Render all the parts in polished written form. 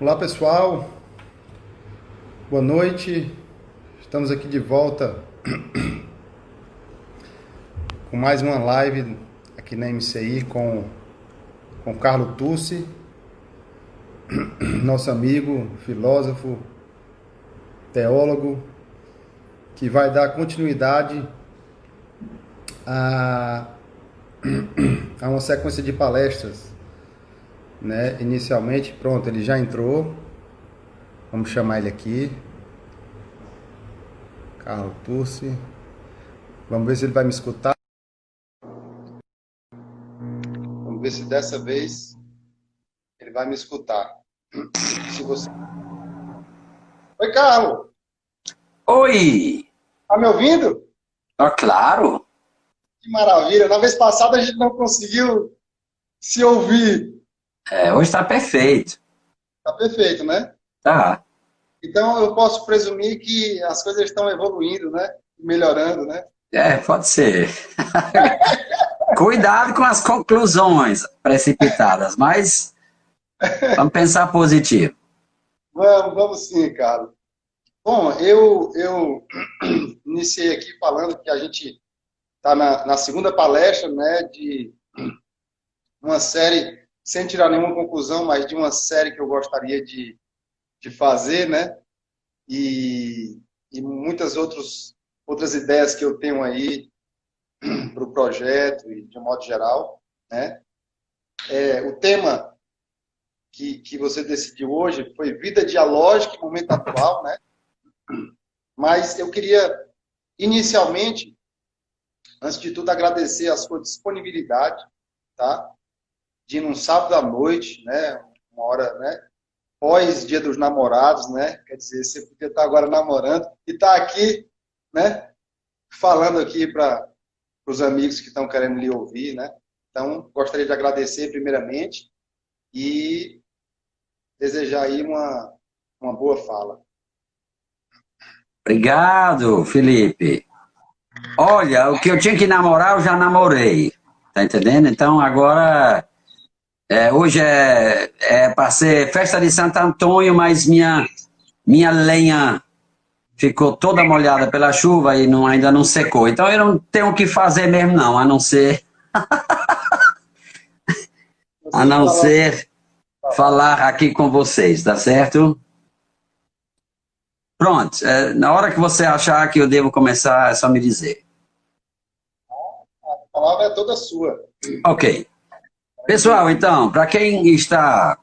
Olá pessoal, boa noite. Estamos aqui de volta com mais uma live aqui na MCI com Carlo Tussi, nosso amigo, filósofo, teólogo, que vai dar continuidade a uma sequência de palestras, né? Inicialmente, pronto, ele já entrou. Vamos chamar ele aqui. Carlo Tussi. Vamos ver se ele vai me escutar. Vamos ver se dessa vez ele vai me escutar. Se você... Oi, Carlo. Oi! Tá me ouvindo? Claro! Que maravilha. Na vez passada a gente não conseguiu se ouvir. Hoje está perfeito. Tá perfeito, né? Tá. Então eu posso presumir que as coisas estão evoluindo, né? Melhorando, né? Pode ser. Cuidado com as conclusões precipitadas, mas vamos pensar positivo. Vamos sim, Carlos. Bom, eu iniciei aqui falando que a gente está na segunda palestra, né, de uma série, sem tirar nenhuma conclusão, mas de uma série que eu gostaria de fazer, né, e muitas outras ideias que eu tenho aí para o projeto e de um modo geral, né. O tema que você decidiu hoje foi vida dialógica e momento atual, né, mas eu queria, inicialmente, antes de tudo, agradecer a sua disponibilidade, tá? De num sábado à noite, né? Uma hora, né? Pós Dia dos Namorados, né? Quer dizer, você podia estar agora namorando e estar aqui, né? Falando aqui para os amigos que estão querendo lhe ouvir, né? Então, gostaria de agradecer primeiramente e desejar aí uma boa fala. Obrigado, Felipe. Olha, o que eu tinha que namorar, eu já namorei. Tá entendendo? Então, agora... hoje é para ser festa de Santo Antônio, mas minha lenha ficou toda molhada pela chuva e ainda não secou. Então, eu não tenho o que fazer mesmo, não, a não ser falar aqui com vocês, tá certo? Pronto, na hora que você achar que eu devo começar, é só me dizer. A palavra é toda sua. Ok. Pessoal, então, para quem está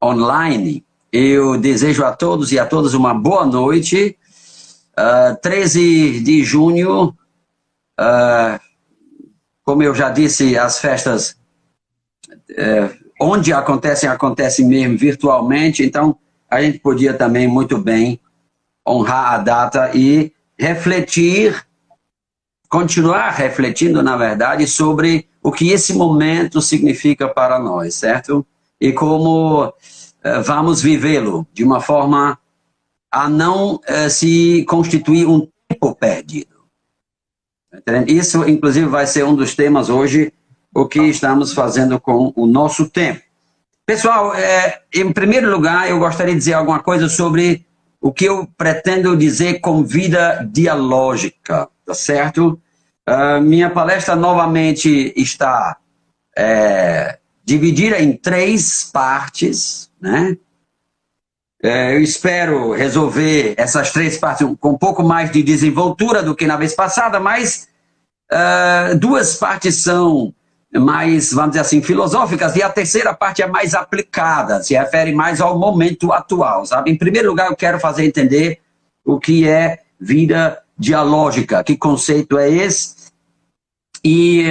online, eu desejo a todos e a todas uma boa noite. 13 de junho, como eu já disse, as festas onde acontecem mesmo virtualmente, então a gente podia também muito bem honrar a data e refletir, continuar refletindo, na verdade, sobre o que esse momento significa para nós, certo? E como vamos vivê-lo de uma forma a não se constituir um tempo perdido. Isso, inclusive, vai ser um dos temas hoje, o que estamos fazendo com o nosso tempo. Pessoal, em primeiro lugar, eu gostaria de dizer alguma coisa sobre o que eu pretendo dizer com vida dialógica, tá certo? Minha palestra novamente está dividida em 3 partes, né? Eu espero resolver essas 3 partes com um pouco mais de desenvoltura do que na vez passada, mas 2 partes são mais, vamos dizer assim, filosóficas, e a terceira parte é mais aplicada, se refere mais ao momento atual, sabe? Em primeiro lugar, eu quero fazer entender o que é vida dialógica, que conceito é esse, e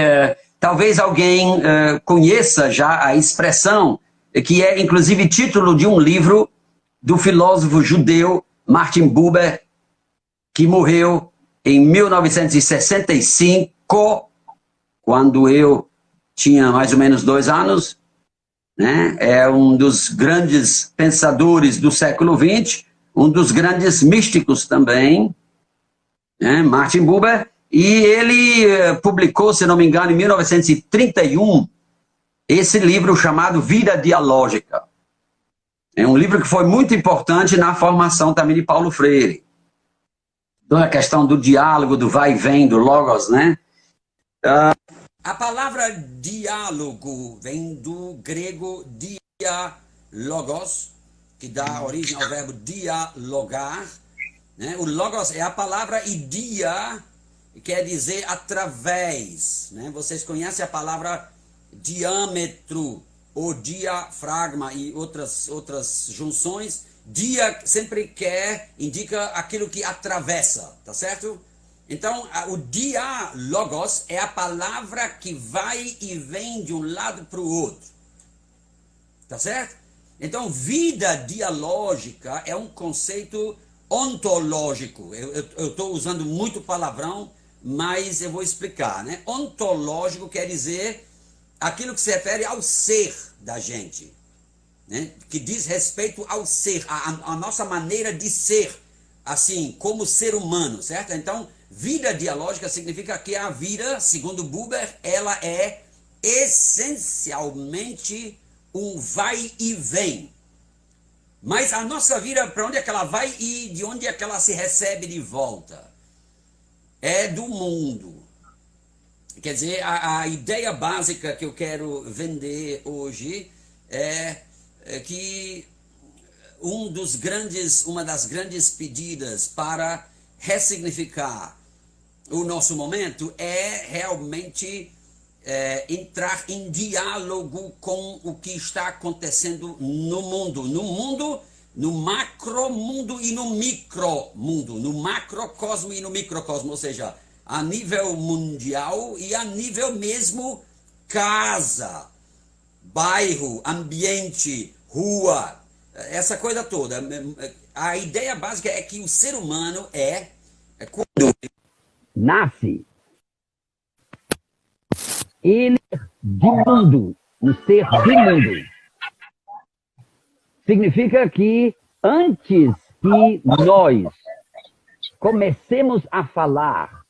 talvez alguém conheça já a expressão, que é inclusive título de um livro do filósofo judeu Martin Buber, que morreu em 1965, quando eu tinha mais ou menos 2 anos, né? É um dos grandes pensadores do século XX, um dos grandes místicos também, né? Martin Buber, e ele publicou, se não me engano, em 1931, esse livro chamado Vida Dialógica. É um livro que foi muito importante na formação também de Paulo Freire. Toda a questão do diálogo, do vai e vem, do logos, né? A palavra diálogo vem do grego dialogos, que dá origem ao verbo dialogar, né? O logos é a palavra e dia quer dizer através, né? Vocês conhecem a palavra diâmetro ou diafragma e outras junções. Dia sempre indica aquilo que atravessa, tá certo? Então, o diálogos é a palavra que vai e vem de um lado para o outro. Tá certo? Então, vida dialógica é um conceito ontológico. Eu estou usando muito palavrão, mas eu vou explicar, né? Ontológico quer dizer aquilo que se refere ao ser da gente, né? Que diz respeito ao ser, a nossa maneira de ser, assim, como ser humano, certo? Então, vida dialógica significa que a vida, segundo Buber, ela é essencialmente um vai e vem. Mas a nossa vida, para onde é que ela vai e de onde é que ela se recebe de volta? É do mundo. Quer dizer, a ideia básica que eu quero vender hoje é que uma das grandes pedidas para ressignificar o nosso momento é realmente entrar em diálogo com o que está acontecendo no mundo. No mundo, no macromundo e no micromundo. No macrocosmo e no microcosmo, ou seja, a nível mundial e a nível mesmo casa, bairro, ambiente, rua, essa coisa toda. A ideia básica é que o ser humano quando nasce, ele é de mundo, um ser de mundo. Significa que antes que nós comecemos a falar,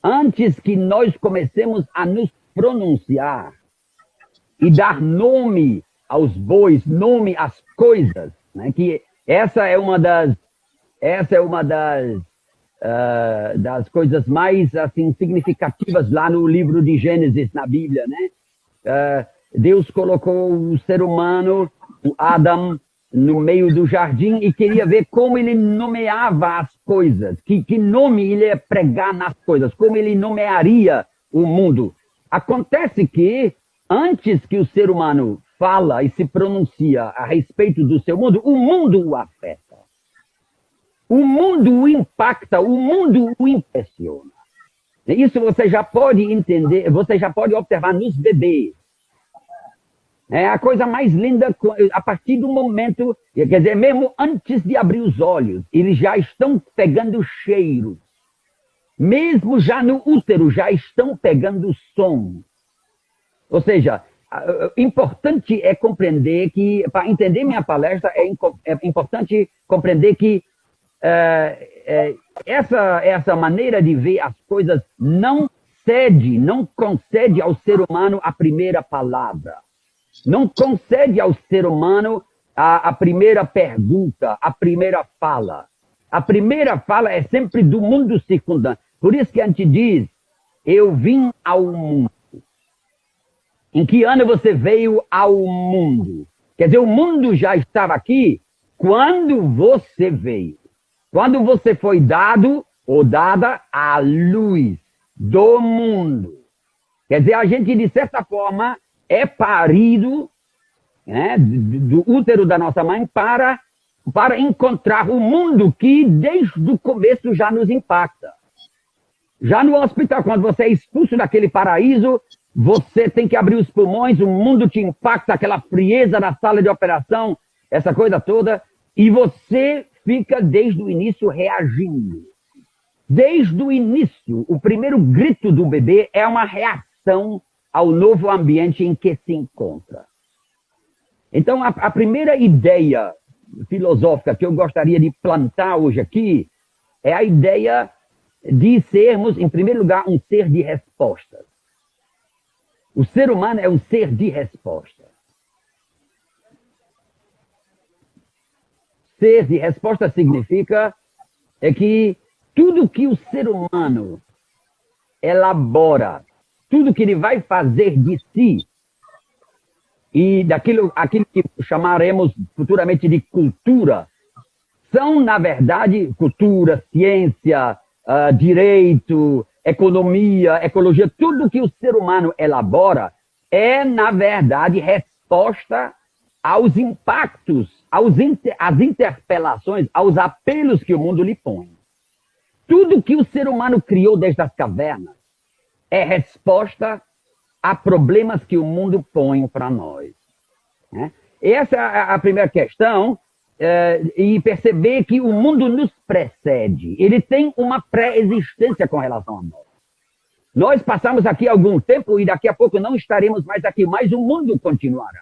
antes que nós comecemos a nos pronunciar e dar nome aos bois, nome às coisas, né? Que essa é uma das coisas mais assim significativas lá no livro de Gênesis, na Bíblia, né? Deus colocou o ser humano, o Adão, no meio do jardim e queria ver como ele nomeava as coisas, que nome ele ia pregar nas coisas, como ele nomearia o mundo. Acontece que, antes que o ser humano fala e se pronuncia a respeito do seu mundo, o mundo o afeta. O mundo o impacta, o mundo o impressiona. Isso você já pode entender, você já pode observar nos bebês. É a coisa mais linda, a partir do momento, quer dizer, mesmo antes de abrir os olhos, eles já estão pegando cheiros. Mesmo já no útero, já estão pegando som. Ou seja, importante é compreender que, para entender minha palestra, é importante compreender que essa maneira de ver as coisas não concede ao ser humano a primeira palavra. Não concede ao ser humano a primeira pergunta, a primeira fala. A primeira fala é sempre do mundo circundante. Por isso que a gente diz, eu vim ao mundo. Em que ano você veio ao mundo? Quer dizer, o mundo já estava aqui quando você veio. Quando você foi dado ou dada à luz do mundo. Quer dizer, a gente, de certa forma, é parido, né, do útero da nossa mãe para encontrar o mundo que, desde o começo, já nos impacta. Já no hospital, quando você é expulso daquele paraíso, você tem que abrir os pulmões, o mundo te impacta, aquela frieza na sala de operação, essa coisa toda, e você fica, desde o início, reagindo. Desde o início, o primeiro grito do bebê é uma reação ao novo ambiente em que se encontra. Então, a primeira ideia filosófica que eu gostaria de plantar hoje aqui é a ideia de sermos, em primeiro lugar, um ser de respostas. O ser humano é um ser de resposta. ser de resposta significa é que tudo que o ser humano elabora, tudo que ele vai fazer de si, e aquilo que chamaremos futuramente de cultura, são, na verdade, cultura, ciência, direito, economia, ecologia, tudo que o ser humano elabora é, na verdade, resposta aos impactos, às interpelações, aos apelos que o mundo lhe põe. Tudo que o ser humano criou desde as cavernas é resposta a problemas que o mundo põe para nós. Né? Essa é a primeira questão, e perceber que o mundo nos precede. Ele tem uma pré-existência com relação a nós. Nós passamos aqui algum tempo e daqui a pouco não estaremos mais aqui, mas o mundo continuará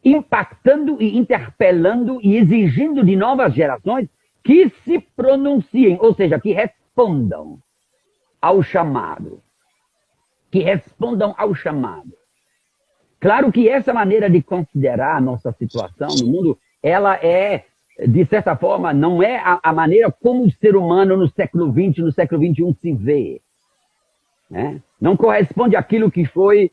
impactando e interpelando e exigindo de novas gerações que se pronunciem, ou seja, que respondam ao chamado. Que respondam ao chamado. Claro que essa maneira de considerar a nossa situação no mundo, ela é, de certa forma, não é a maneira como o ser humano no século XX, no século XXI se vê. Né? Não corresponde àquilo que foi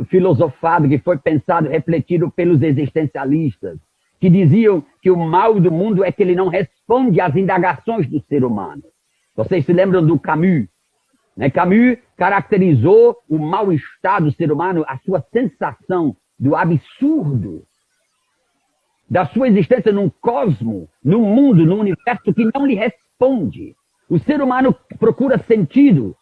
filosofado, que foi pensado, refletido pelos existencialistas, que diziam que o mal do mundo é que ele não responde às indagações do ser humano. Vocês se lembram do Camus? Né? Camus caracterizou o mal-estar do ser humano, a sua sensação do absurdo, da sua existência num cosmo, num mundo, num universo que não lhe responde. O ser humano procura sentido,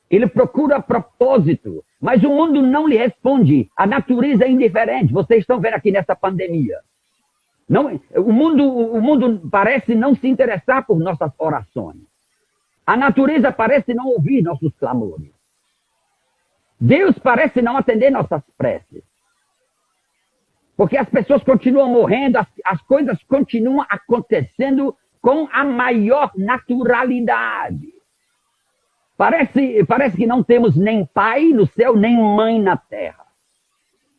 ele procura propósito, mas o mundo não lhe responde. A natureza é indiferente. Vocês estão vendo aqui nessa pandemia. Não, o mundo parece não se interessar por nossas orações. A natureza parece não ouvir nossos clamores. Deus parece não atender nossas preces. Porque as pessoas continuam morrendo, as coisas continuam acontecendo com a maior naturalidade. Parece que não temos nem pai no céu, nem mãe na terra.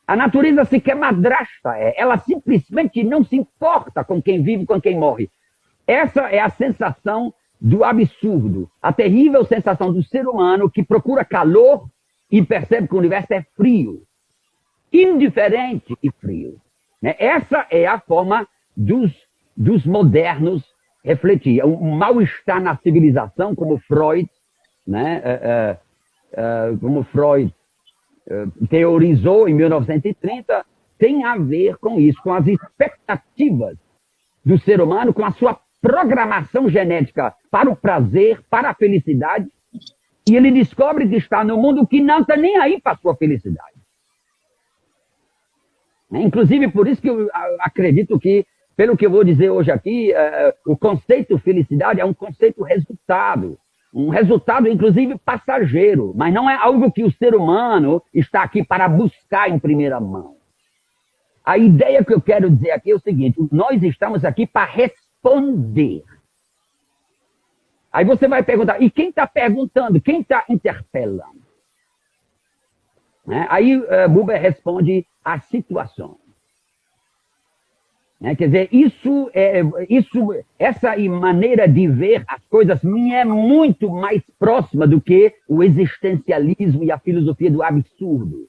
A natureza sequer madrasta é. Ela simplesmente não se importa com quem vive, com quem morre. Essa é a sensação do absurdo. A terrível sensação do ser humano que procura calor e percebe que o universo é frio. Indiferente e frio. Essa é a forma dos modernos refletir. Um mal-estar na civilização, como Freud, como Freud teorizou em 1930, tem a ver com isso, com as expectativas do ser humano, com a sua programação genética para o prazer, para a felicidade, e ele descobre que está no mundo que não está nem aí para a sua felicidade. Inclusive, por isso que eu acredito que, pelo que eu vou dizer hoje aqui, o conceito felicidade é um conceito resultado. Um resultado, inclusive, passageiro, mas não é algo que o ser humano está aqui para buscar em primeira mão. A ideia que eu quero dizer aqui é o seguinte: nós estamos aqui para responder. Aí você vai perguntar, e quem está perguntando? Quem está interpelando? Aí Buber responde as situações. Quer dizer, essa maneira de ver as coisas me é muito mais próxima do que o existencialismo e a filosofia do absurdo.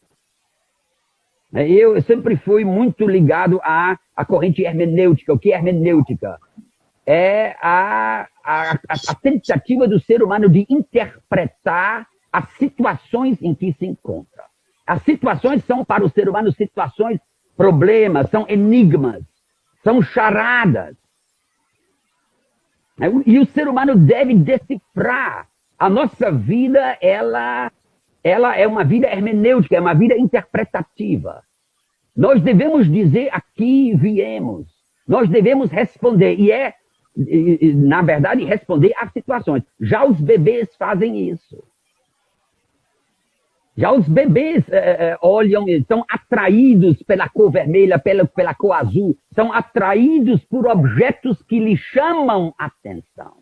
Eu sempre fui muito ligado à corrente hermenêutica. O que é hermenêutica? É a tentativa do ser humano de interpretar as situações em que se encontra. As situações são, para o ser humano, situações, problemas, são enigmas. São charadas. E o ser humano deve decifrar. A nossa vida, ela é uma vida hermenêutica, é uma vida interpretativa. Nós devemos dizer aqui viemos. Nós devemos responder. Na verdade, responder às situações. Já os bebês fazem isso. Já os bebês olham, são atraídos pela cor vermelha, pela cor azul, são atraídos por objetos que lhe chamam a atenção.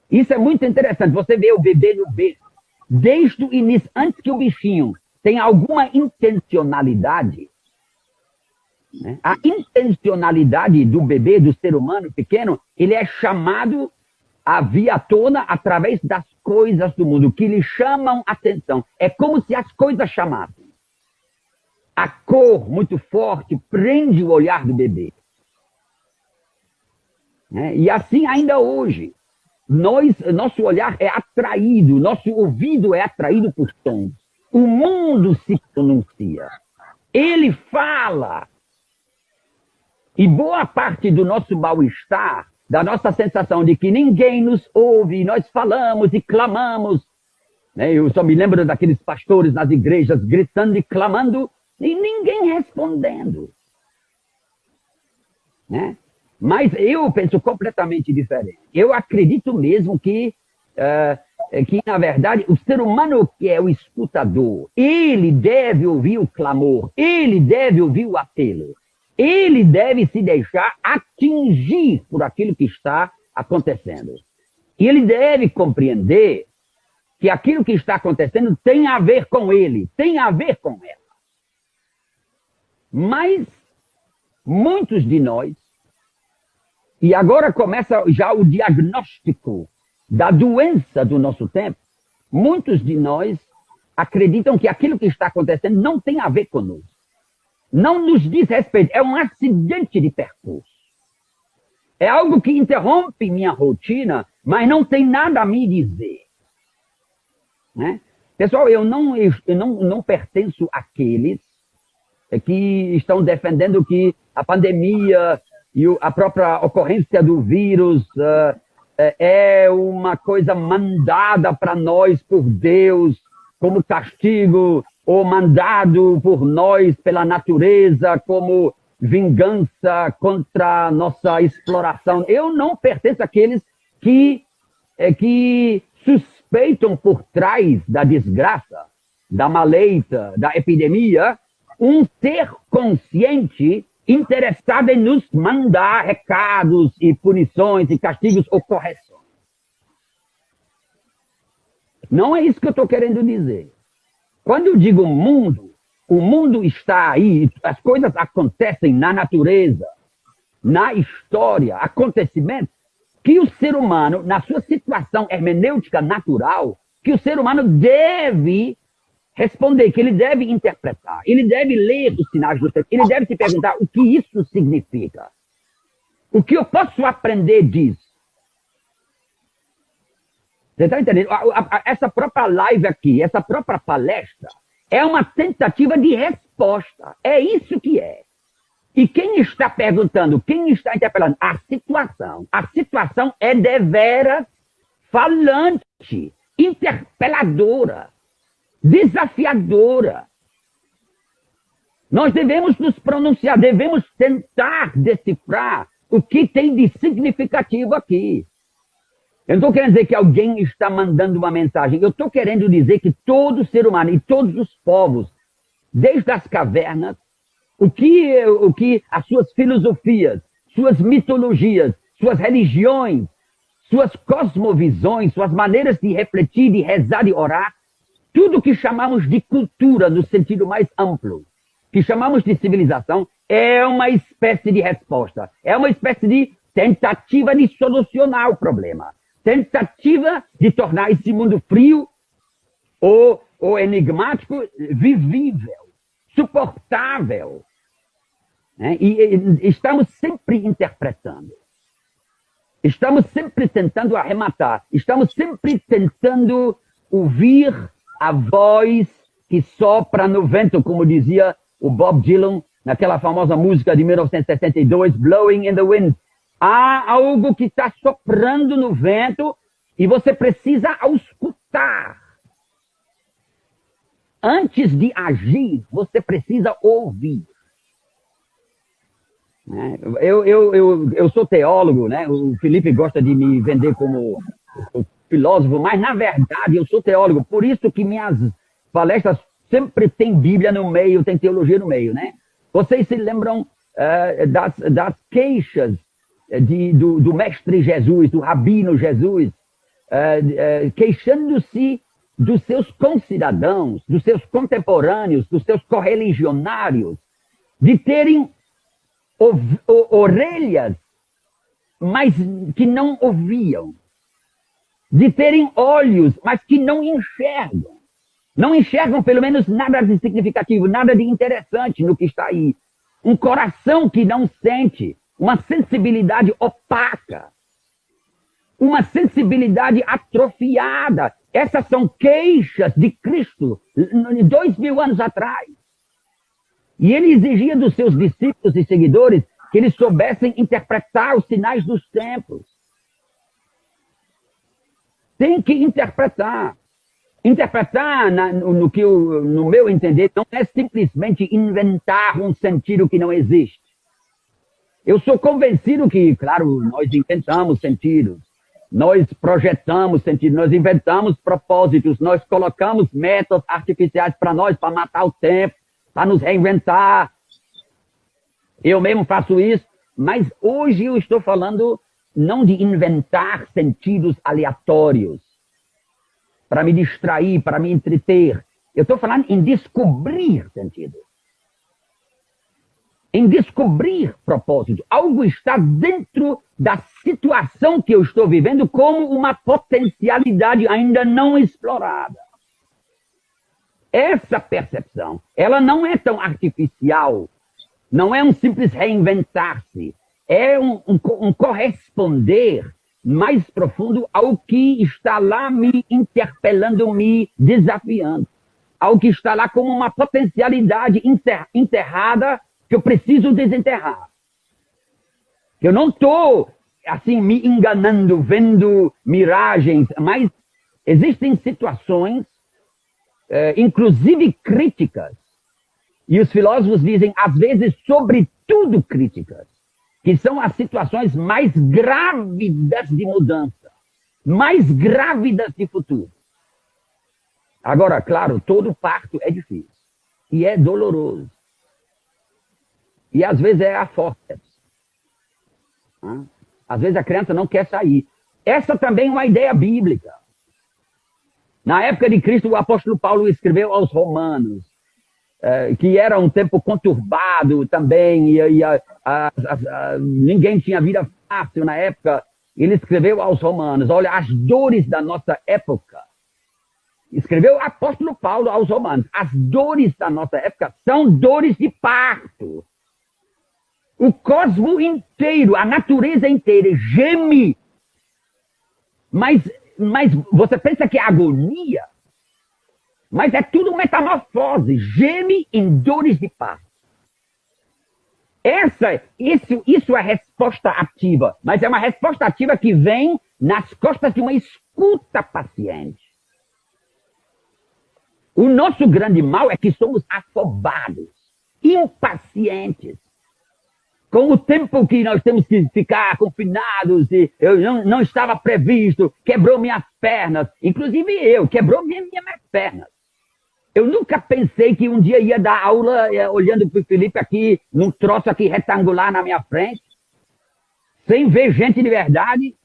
Isso é muito interessante. Você vê o bebê no berço, desde o início, antes que o bichinho tenha alguma intencionalidade, né? A intencionalidade do bebê, do ser humano pequeno, ele é chamado a vir à tona através das coisas do mundo, que lhe chamam atenção. É como se as coisas chamassem. A cor muito forte prende o olhar do bebê. Né? E assim ainda hoje. Nosso olhar é atraído, nosso ouvido é atraído por sons. O mundo se pronuncia. Ele fala. E boa parte do nosso mal-estar, da nossa sensação de que ninguém nos ouve, nós falamos e clamamos. Né? Eu só me lembro daqueles pastores nas igrejas gritando e clamando e ninguém respondendo. Né? Mas eu penso completamente diferente. Eu acredito mesmo que, na verdade, o ser humano que é o escutador, ele deve ouvir o clamor, ele deve ouvir o apelo, ele deve se deixar atingir por aquilo que está acontecendo. E ele deve compreender que aquilo que está acontecendo tem a ver com ele, tem a ver com ela. Mas muitos de nós, e agora começa já o diagnóstico da doença do nosso tempo. Muitos de nós acreditam que aquilo que está acontecendo não tem a ver conosco. Não nos diz respeito. É um acidente de percurso. É algo que interrompe minha rotina, mas não tem nada a me dizer. Né? Pessoal, eu não pertenço àqueles que estão defendendo que a pandemia e a própria ocorrência do vírus é uma coisa mandada para nós por Deus como castigo, ou mandado por nós pela natureza como vingança contra a nossa exploração. Eu não pertenço àqueles que suspeitam por trás da desgraça, da maleita, da epidemia, um ser consciente interessado em nos mandar recados e punições e castigos ou correções. Não é isso que eu estou querendo dizer. Quando eu digo mundo, o mundo está aí, as coisas acontecem na natureza, na história, acontecimentos que o ser humano, na sua situação hermenêutica natural, que o ser humano deve responder, que ele deve interpretar, ele deve ler os sinais do tempo, ele deve se perguntar o que isso significa. O que eu posso aprender disso? Você está entendendo? Essa própria live aqui, essa própria palestra, é uma tentativa de resposta. É isso que é. E quem está perguntando, quem está interpelando? A situação. A situação é deveras falante, interpeladora, desafiadora. Nós devemos nos pronunciar, devemos tentar decifrar o que tem de significativo aqui. Eu não estou querendo dizer que alguém está mandando uma mensagem. Eu estou querendo dizer que todo ser humano e todos os povos, desde as cavernas, o que as suas filosofias, suas mitologias, suas religiões, suas cosmovisões, suas maneiras de refletir, de rezar, de orar, tudo que chamamos de cultura no sentido mais amplo, que chamamos de civilização, é uma espécie de resposta. É uma espécie de tentativa de solucionar o problema. Tentativa de tornar esse mundo frio ou enigmático vivível, suportável. Né? E estamos sempre interpretando. Estamos sempre tentando arrematar. Estamos sempre tentando ouvir a voz que sopra no vento, como dizia o Bob Dylan naquela famosa música de 1962, Blowing in the Wind. Há algo que está soprando no vento e você precisa escutar. Antes de agir, você precisa ouvir. Eu sou teólogo, né? O Felipe gosta de me vender como filósofo, mas na verdade eu sou teólogo. Por isso que minhas palestras sempre tem Bíblia no meio, tem teologia no meio, né? Vocês se lembram das queixas do mestre Jesus, do rabino Jesus, queixando-se dos seus concidadãos, dos seus contemporâneos, dos seus correligionários, de terem orelhas, mas que não ouviam, de terem olhos, mas que não enxergam. Não enxergam, pelo menos, nada de significativo, nada de interessante no que está aí. Um coração que não sente, uma sensibilidade opaca, uma sensibilidade atrofiada. Essas são queixas de Cristo 2000 anos atrás. E ele exigia dos seus discípulos e seguidores que eles soubessem interpretar os sinais dos tempos. Tem que interpretar. Interpretar, no meu entender, não é simplesmente inventar um sentido que não existe. Eu sou convencido que, claro, nós inventamos sentidos, nós projetamos sentidos, nós inventamos propósitos, nós colocamos métodos artificiais para nós, para matar o tempo, para nos reinventar. Eu mesmo faço isso, mas hoje eu estou falando não de inventar sentidos aleatórios, para me distrair, para me entreter. Eu estou falando em descobrir sentido. Em descobrir propósito. Algo está dentro da situação que eu estou vivendo como uma potencialidade ainda não explorada. Essa percepção, ela não é tão artificial, não é um simples reinventar-se, é um corresponder mais profundo ao que está lá me interpelando, me desafiando. Ao que está lá como uma potencialidade enterrada que eu preciso desenterrar. Eu não estou, assim, me enganando, vendo miragens, mas existem situações, inclusive críticas, e os filósofos dizem, às vezes, sobretudo críticas, que são as situações mais grávidas de mudança, mais grávidas de futuro. Agora, claro, todo parto é difícil e é doloroso. E às vezes é a forceps. Às vezes a criança não quer sair. Essa também é uma ideia bíblica. Na época de Cristo, o apóstolo Paulo escreveu aos Romanos, que era um tempo conturbado também, ninguém tinha vida fácil na época. Ele escreveu aos Romanos, olha, as dores da nossa época. Escreveu o apóstolo Paulo aos Romanos, as dores da nossa época são dores de parto. O cosmo inteiro, a natureza inteira geme. Mas você pensa que é agonia? Mas é tudo metamorfose, geme em dores de parto. Isso é resposta ativa, mas é uma resposta ativa que vem nas costas de uma escuta paciente. O nosso grande mal é que somos afobados, impacientes. Com o tempo que nós temos que ficar confinados, e eu não estava previsto, quebrou minhas pernas, inclusive quebrou minhas pernas. Eu nunca pensei que um dia ia dar aula olhando para o Felipe aqui, num troço aqui retangular na minha frente, sem ver gente de verdade,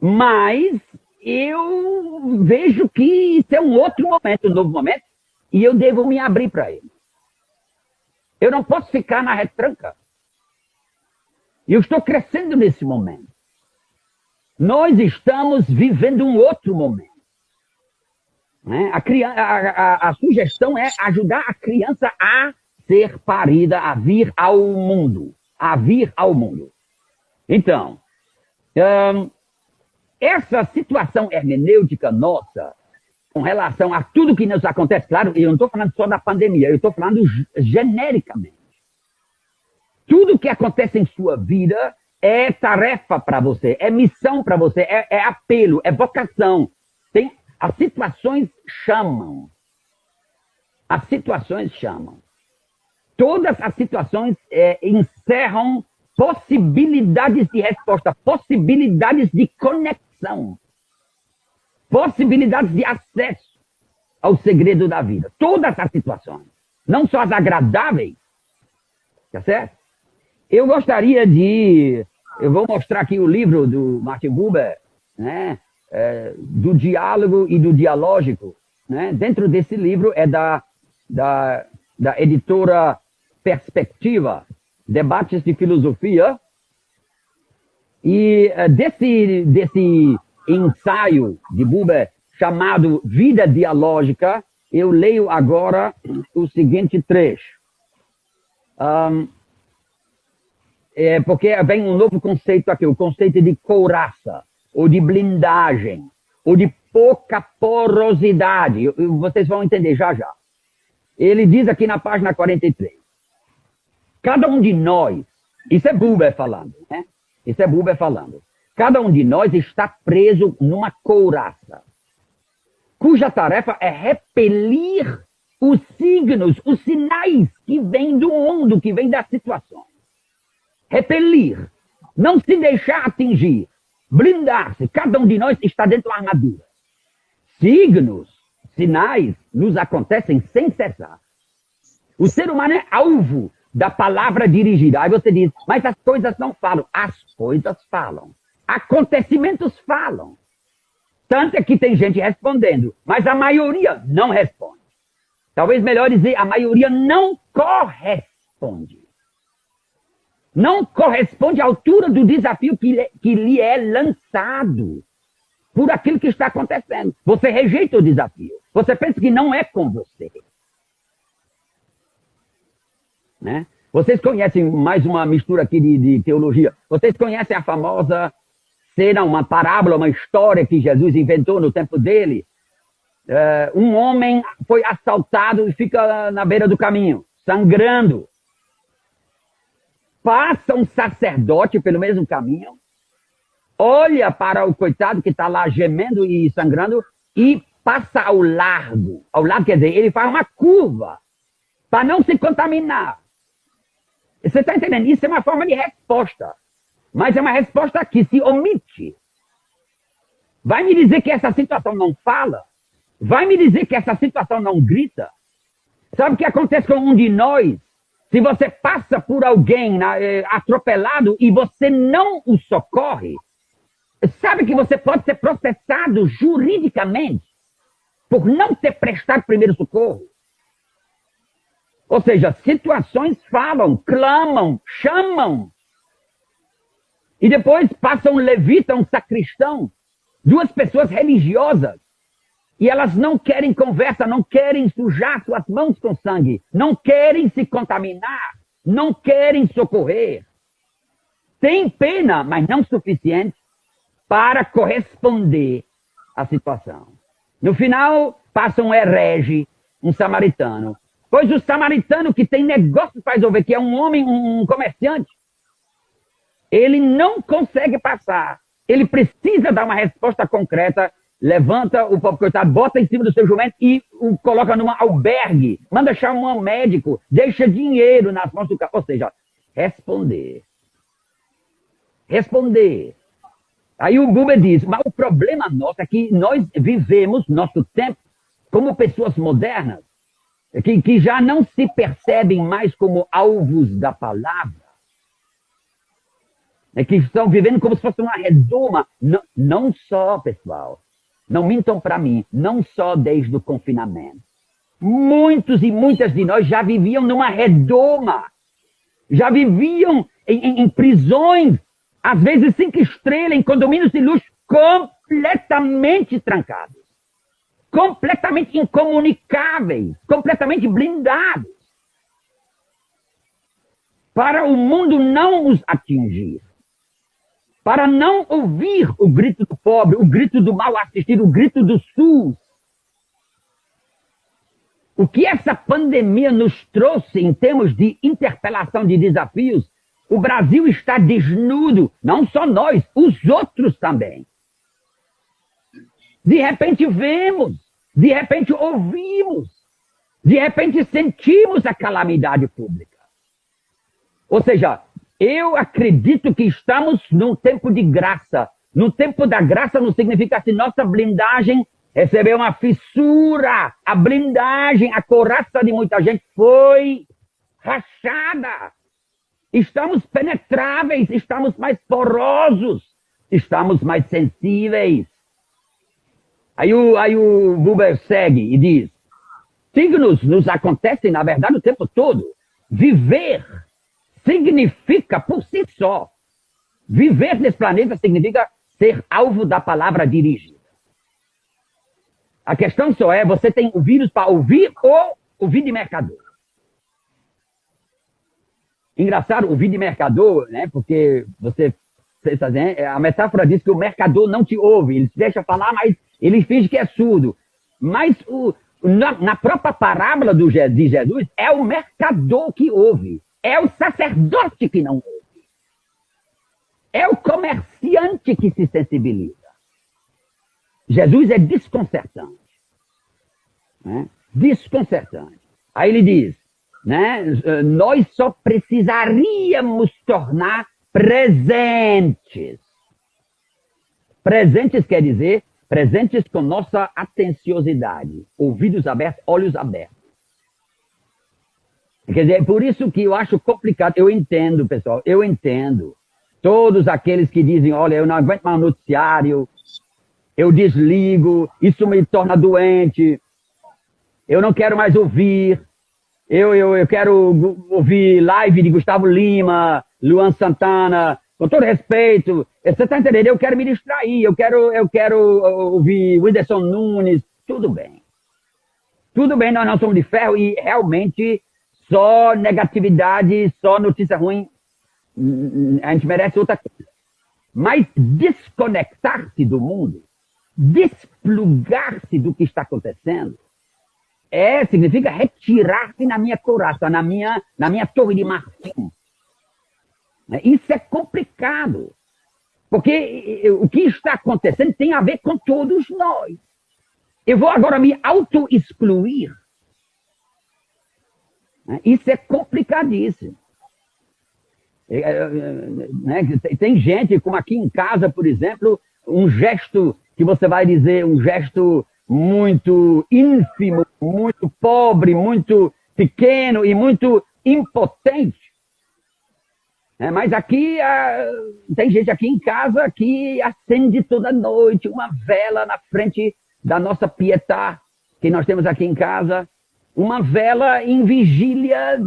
mas eu vejo que isso é um outro momento, um novo momento, e eu devo me abrir para ele. Eu não posso ficar na retranca. Eu estou crescendo nesse momento. Nós estamos vivendo um outro momento. Né? A sugestão é ajudar a criança a ser parida, a vir ao mundo. A vir ao mundo. Então, essa situação hermenêutica nossa, com relação a tudo que nos acontece, claro, eu não estou falando só da pandemia, eu estou falando genericamente. Tudo que acontece em sua vida é tarefa para você, é missão para você, é apelo, é vocação. As situações chamam. As situações chamam. Todas as situações encerram possibilidades de resposta, possibilidades de conexão, possibilidades de acesso ao segredo da vida. Todas as situações, não só as agradáveis, tá certo? Eu gostaria eu vou mostrar aqui o livro do Martin Buber, né? Do diálogo e do dialógico. Né? Dentro desse livro é da editora Perspectiva. debates de filosofia, e desse ensaio de Buber chamado Vida Dialógica, eu leio agora o seguinte trecho. Porque vem um novo conceito aqui, o conceito de couraça, ou de blindagem, ou de pouca porosidade. Vocês vão entender já já. Ele diz aqui na página 43, cada um de nós, isso é Buber falando, né? Isso é Buber falando. Cada um de nós está preso numa couraça, cuja tarefa é repelir os signos, os sinais que vêm do mundo, que vêm das situações. Repelir, não se deixar atingir, blindar-se. Cada um de nós está dentro da armadura. Signos, sinais, nos acontecem sem cessar. O ser humano é alvo da palavra dirigida. Aí você diz, mas as coisas não falam. As coisas falam. Acontecimentos falam. Tanto é que tem gente respondendo, mas a maioria não responde. Talvez melhor dizer, a maioria não corresponde. Não corresponde à altura do desafio que lhe é lançado por aquilo que está acontecendo. Você rejeita o desafio. Você pensa que não é com você. Né? Vocês conhecem mais uma mistura aqui de teologia. Vocês conhecem a famosa cena, uma parábola, uma história que Jesus inventou no tempo dele? Um homem foi assaltado e fica na beira do caminho, sangrando. Passa um sacerdote pelo mesmo caminho, olha para o coitado que está lá gemendo e sangrando e passa ao largo. Ao largo quer dizer, ele faz uma curva para não se contaminar. Você está entendendo? Isso é uma forma de resposta. Mas é uma resposta que se omite. Vai me dizer que essa situação não fala? Vai me dizer que essa situação não grita? Sabe o que acontece com um de nós? Se você passa por alguém atropelado e você não o socorre, sabe que você pode ser processado juridicamente por não ter prestado primeiro socorro? Ou seja, situações falam, clamam, chamam. E depois passa um levita, um sacristão, duas pessoas religiosas. E elas não querem conversa, não querem sujar suas mãos com sangue, não querem se contaminar, não querem socorrer. Tem pena, mas não suficiente para corresponder à situação. No final, passa um herege, um samaritano. Pois o samaritano que tem negócio para resolver, que é um homem, um comerciante, ele não consegue passar. Ele precisa dar uma resposta concreta. Levanta o pobre coitado, bota em cima do seu jumento e o coloca numa albergue. Manda chamar um médico, deixa dinheiro nas mãos do cara. Ou seja, responder. Responder. Aí o Buber diz, mas o problema nosso é que nós vivemos nosso tempo como pessoas modernas, que já não se percebem mais como alvos da palavra. Que estão vivendo como se fosse uma redoma. Não só, pessoal. Não mintam para mim, não só desde o confinamento. Muitos e muitas de nós já viviam numa redoma. Já viviam em prisões, às vezes 5 estrelas, em condomínios de luxo, completamente trancados. Completamente incomunicáveis, completamente blindados. Para o mundo não os atingir. Para não ouvir o grito do pobre, o grito do mal assistido, o grito do SUS. O que essa pandemia nos trouxe em termos de interpelação de desafios, o Brasil está desnudo, não só nós, os outros também. De repente vemos, de repente ouvimos, de repente sentimos a calamidade pública. Ou seja, eu acredito que estamos num tempo de graça. No tempo da graça não significa que nossa blindagem recebeu uma fissura. A blindagem, a couraça de muita gente foi rachada. Estamos penetráveis, estamos mais porosos, estamos mais sensíveis. Aí o Buber segue e diz, signos nos acontecem, na verdade, o tempo todo. Viver significa, por si só, viver nesse planeta significa ser alvo da palavra dirigida. A questão só é, você tem ouvidos para ouvir ou ouvir de mercador? Engraçado, ouvir de mercador, né? Porque a metáfora diz que o mercador não te ouve, ele te deixa falar, mas ele finge que é surdo. Mas na própria parábola de Jesus, é o mercador que ouve, é o sacerdote que não ouve, é o comerciante que se sensibiliza. Jesus é desconcertante. Né? Desconcertante. Aí ele diz, né? Nós só precisaríamos tornar presentes. Presentes quer dizer presentes com nossa atenciosidade, ouvidos abertos, olhos abertos. Quer dizer, é por isso que eu acho complicado. Eu entendo, pessoal, eu entendo. Todos aqueles que dizem, olha, eu não aguento mais o noticiário, eu desligo, isso me torna doente, eu não quero mais ouvir, eu quero ouvir live de Gustavo Lima, Luan Santana, com todo respeito, você está entendendo? Eu quero me distrair, eu quero ouvir Whindersson Nunes, tudo bem. Tudo bem, nós não somos de ferro e realmente só negatividade, só notícia ruim, a gente merece outra coisa. Mas desconectar-se do mundo, desplugar-se do que está acontecendo, significa retirar-se na minha couraça, na minha torre de marfim. Isso é complicado, porque o que está acontecendo tem a ver com todos nós. Eu vou agora me auto-excluir. Isso é complicadíssimo. Tem gente, como aqui em casa, por exemplo, um gesto que você vai dizer, um gesto muito ínfimo, muito pobre, muito pequeno e muito impotente. Mas aqui, tem gente aqui em casa que acende toda noite uma vela na frente da nossa Pietà, que nós temos aqui em casa, uma vela em vigília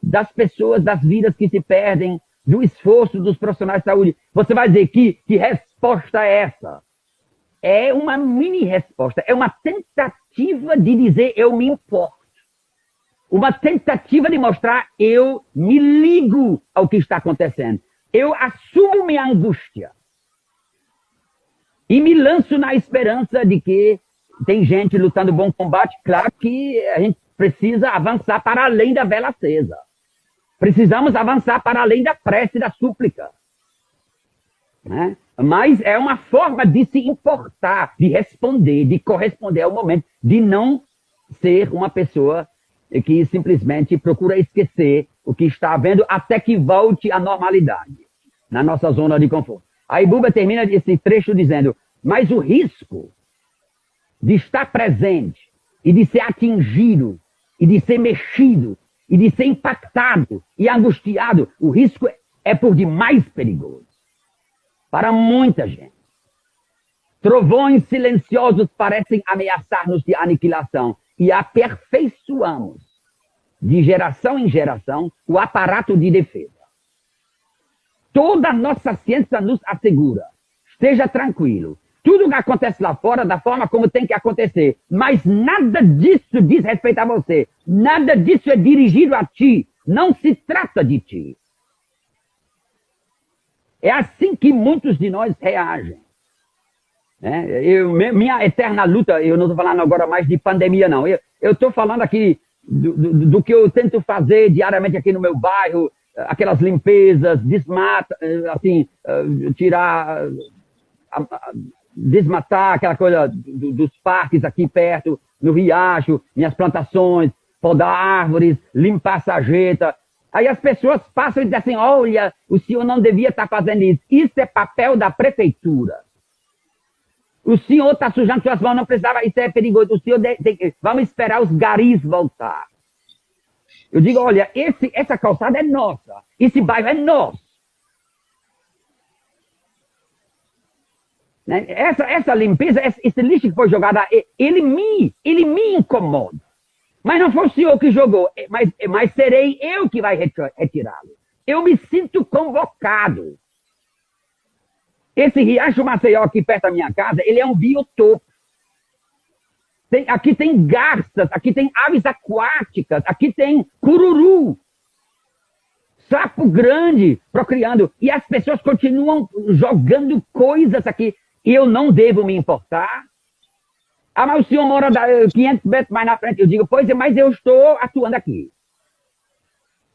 das pessoas, das vidas que se perdem, do esforço dos profissionais de saúde. Você vai dizer que resposta é essa? É uma mini-resposta, é uma tentativa de dizer eu me importo. Uma tentativa de mostrar eu me ligo ao que está acontecendo. Eu assumo minha angústia. E me lanço na esperança de que tem gente lutando bom combate. Claro que a gente precisa avançar para além da vela acesa. Precisamos avançar para além da prece e da súplica. Né? Mas é uma forma de se importar, de responder, de corresponder ao momento, de não ser uma pessoa que simplesmente procura esquecer o que está havendo até que volte à normalidade, na nossa zona de conforto. Aí Buber termina esse trecho dizendo, mas o risco de estar presente e de ser atingido e de ser mexido e de ser impactado e angustiado, o risco é por demais perigoso para muita gente. Trovões silenciosos parecem ameaçar-nos de aniquilação e aperfeiçoamos, de geração em geração, o aparato de defesa. Toda a nossa ciência nos assegura, esteja tranquilo, tudo que acontece lá fora da forma como tem que acontecer, mas nada disso diz respeito a você, nada disso é dirigido a ti, não se trata de ti. É assim que muitos de nós reagem. Minha eterna luta, eu não estou falando agora mais de pandemia, não. Eu estou falando aqui do que eu tento fazer diariamente aqui no meu bairro, aquelas limpezas, desmatar aquela coisa dos parques aqui perto, no riacho, minhas plantações, podar árvores, limpar sarjeta. Aí as pessoas passam e dizem assim, olha, o senhor não devia estar fazendo isso. Isso é papel da prefeitura. O senhor está sujando suas mãos, não precisava, isso é perigoso. O senhor vamos esperar os garis voltar. Eu digo, olha, essa calçada é nossa. Esse bairro é nosso. Né? Essa limpeza, esse lixo que foi jogado, ele me incomoda. Mas não foi o senhor que jogou, mas serei eu que vai retirá-lo. eu me sinto convocado. Esse Riacho Maceió aqui perto da minha casa, ele é um biotopo. Aqui tem garças, aqui tem aves aquáticas, aqui tem cururu, sapo grande procriando. E as pessoas continuam jogando coisas aqui. E eu não devo me importar. Ah, mas o senhor mora 500 metros mais na frente. Eu digo, pois é, mas eu estou atuando aqui.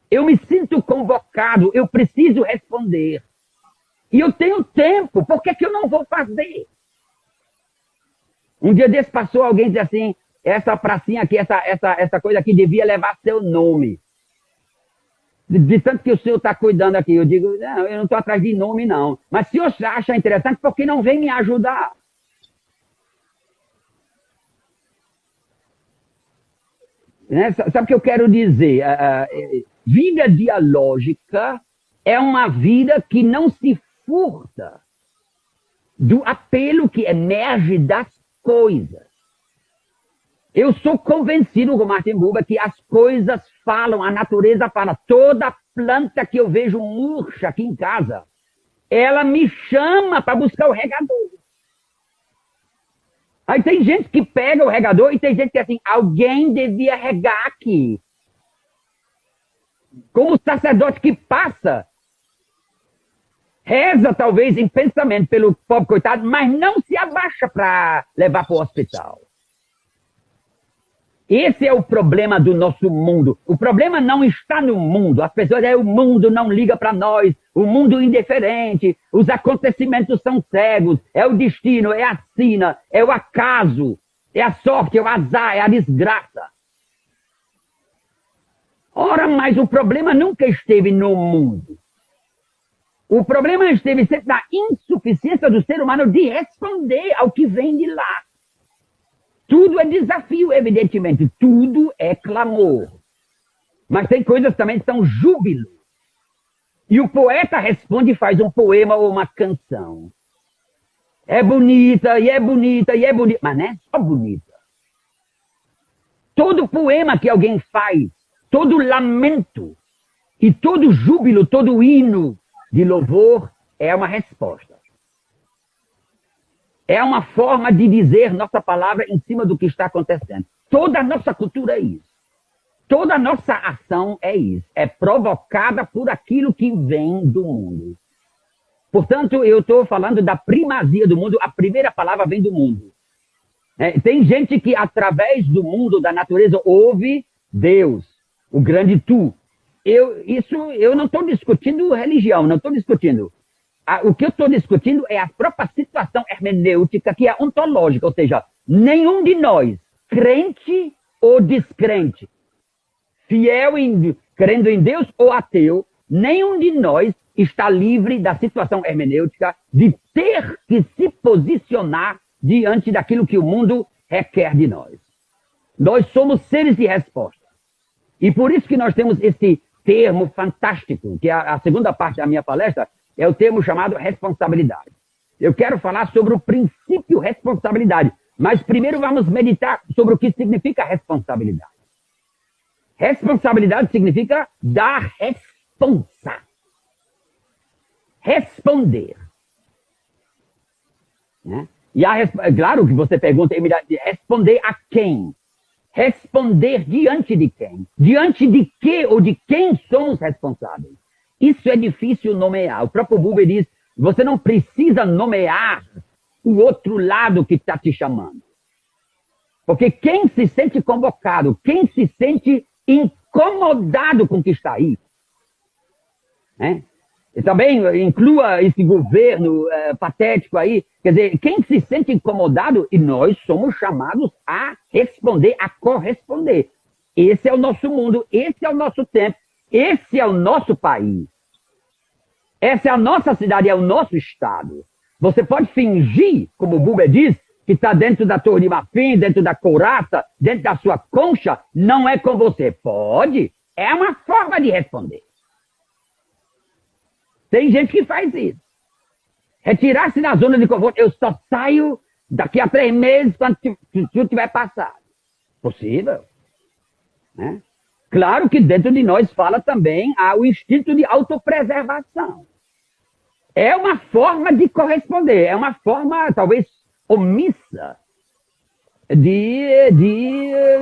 Eu me sinto convocado, eu preciso responder. E eu tenho tempo, por que eu não vou fazer? Um dia desse passou alguém dizer assim, essa pracinha aqui, essa coisa aqui devia levar seu nome. De tanto que o senhor está cuidando aqui. Eu digo, não, eu não estou atrás de nome, não. Mas se o senhor acha interessante, por que não vem me ajudar? Né? Sabe o que eu quero dizer? Vida dialógica é uma vida que não se furta do apelo que emerge das coisas. Eu sou convencido, com Martin Buber, que as coisas falam, a natureza fala. Toda planta que eu vejo murcha aqui em casa, ela me chama para buscar o regador. Aí tem gente que pega o regador e tem gente que é assim, alguém devia regar aqui. Como o sacerdote que passa, reza talvez em pensamento pelo pobre coitado, mas não se abaixa para levar para o hospital. Esse é o problema do nosso mundo. O problema não está no mundo. As pessoas o mundo não liga para nós. O mundo indiferente. Os acontecimentos são cegos. É o destino, é a sina, é o acaso, é a sorte, é o azar, é a desgraça. Ora, mas o problema nunca esteve no mundo. O problema esteve sempre na insuficiência do ser humano de responder ao que vem de lá. Tudo é desafio, evidentemente. Tudo é clamor. Mas tem coisas também que são júbilo. E o poeta responde e faz um poema ou uma canção. É bonita, e é bonita, e é bonita. Mas não é só bonita. Todo poema que alguém faz, todo lamento, e todo júbilo, todo hino de louvor é uma resposta. É uma forma de dizer nossa palavra em cima do que está acontecendo. Toda a nossa cultura é isso. Toda a nossa ação é isso. É provocada por aquilo que vem do mundo. Portanto, eu estou falando da primazia do mundo. A primeira palavra vem do mundo. Tem gente que, através do mundo, da natureza, ouve Deus, o grande tu. Eu não estou discutindo religião, não estou discutindo. O que eu estou discutindo é a própria situação hermenêutica, que é ontológica, ou seja, nenhum de nós, crente ou descrente, crendo em Deus ou ateu, nenhum de nós está livre da situação hermenêutica de ter que se posicionar diante daquilo que o mundo requer de nós. Nós somos seres de resposta. E por isso que nós temos esse termo fantástico, que é a segunda parte da minha palestra, é o termo chamado responsabilidade. Eu quero falar sobre o princípio responsabilidade, mas primeiro vamos meditar sobre o que significa responsabilidade. Responsabilidade significa dar responsa. Responder. Né? E claro que você pergunta, responder a quem? Responder diante de quem? Diante de que ou de quem somos responsáveis? Isso é difícil nomear. O próprio Buber diz, você não precisa nomear o outro lado que está te chamando. Porque quem se sente convocado, quem se sente incomodado com o que está aí, né? E também inclua esse governo patético aí, quer dizer, quem se sente incomodado, e nós somos chamados a responder, a corresponder. Esse é o nosso mundo, esse é o nosso tempo, esse é o nosso país. Essa é a nossa cidade, é o nosso estado. Você pode fingir, como o Buber diz, que está dentro da Torre de Marfim, dentro da couraça, dentro da sua concha, não é com você. Pode, é uma forma de responder. Tem gente que faz isso. Retirar-se da zona de conforto. Eu só saio daqui a 3 meses quando tudo tiver passado. Possível. Né? Claro que dentro de nós fala também o instinto de autopreservação. É uma forma de corresponder, é uma forma, talvez, omissa de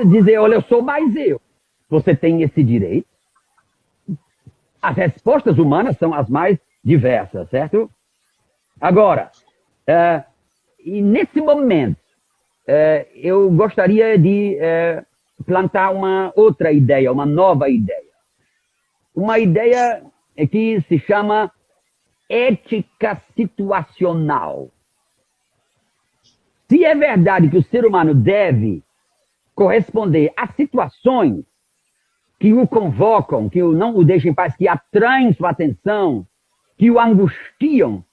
dizer, olha, eu sou mais eu. Você tem esse direito. As respostas humanas são as mais diversas, certo? Agora, e nesse momento, eu gostaria de plantar uma outra ideia, uma nova ideia. Uma ideia que se chama ética situacional. Se é verdade que o ser humano deve corresponder a situações que o convocam, que não o deixam em paz, que atraem sua atenção, que o angustiam,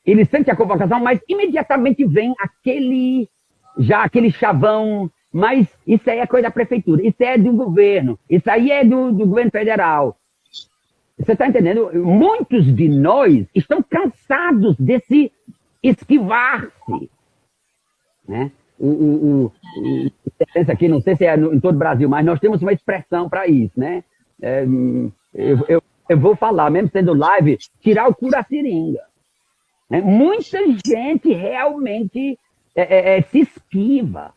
ele sente a convocação, mas imediatamente vem aquele chavão, mas isso aí é coisa da prefeitura, isso é do governo, isso aí é do governo federal. Você está entendendo? Muitos de nós estão cansados desse esquivar-se. Né? Aqui, não sei se é em todo o Brasil, mas nós temos uma expressão para isso. Né? Eu vou falar, mesmo sendo live, tirar o cu da seringa. Né? Muita gente realmente se esquiva,